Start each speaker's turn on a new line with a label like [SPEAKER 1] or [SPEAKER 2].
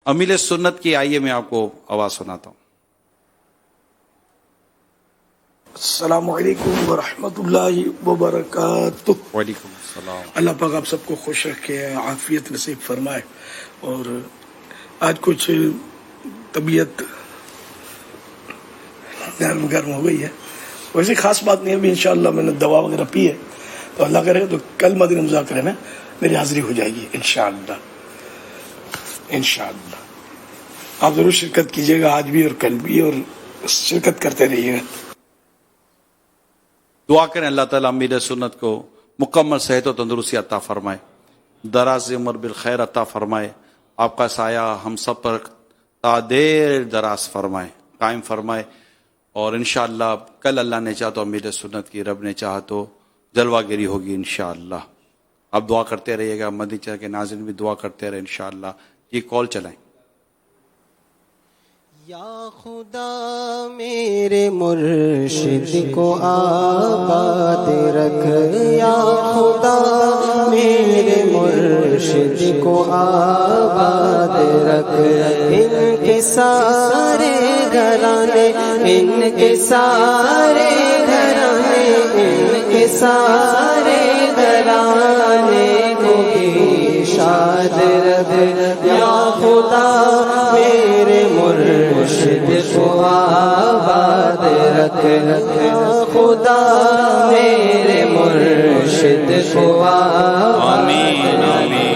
[SPEAKER 1] Email سنت کی آئیے میں آپ کو آواز سناتا ہوں۔
[SPEAKER 2] السلام علیکم ورحمۃ اللہ وبرکاتہ۔
[SPEAKER 1] وعلیکم السلام۔
[SPEAKER 2] اللہ پاک آپ سب کو خوش رکھے، عافیت نصیب فرمائے۔ اور آج کچھ طبیعت نرم گرم ہو گئی ہے، ویسے خاص بات نہیں ہے، ابھی انشاءاللہ میں نے دوا وغیرہ پی ہے، تو اللہ کرے تو کل مدنی مذاکرے میں میری حاضری ہو جائے گی انشاءاللہ۔ انشاءاللہ آپ ضرور شرکت کیجیے گا، آج بھی اور کل بھی، اور شرکت کرتے رہیے گا۔
[SPEAKER 1] دعا کریں اللہ تعالیٰ امیر سنت کو مکمل صحت و تندرستی عطا فرمائے، دراز عمر بالخیر عطا فرمائے، آپ کا سایہ ہم سب پر تا دیر دراز فرمائے، قائم فرمائے، اور انشاءاللہ کل اللہ نے چاہا تو امیر سنت کی، رب نے چاہا تو جلوہ گری ہوگی انشاءاللہ۔ آپ دعا کرتے رہیے گا، مدنی چینل کے ناظرین بھی دعا کرتے رہے انشاءاللہ۔ یہ کال چلائیں۔
[SPEAKER 3] یا خدا میرے مرشد کو آباد رکھ، یا خدا میرے مرشد کو آباد رکھ، ان کے سارے گھرانے، ان کے سارے گھرانے، ان کے سارے گھرانے کو بھی شاد رکھ، یا خدا میرے مرشد کو آباد رکھ، خدا میرے مرشد کو آباد رکھ۔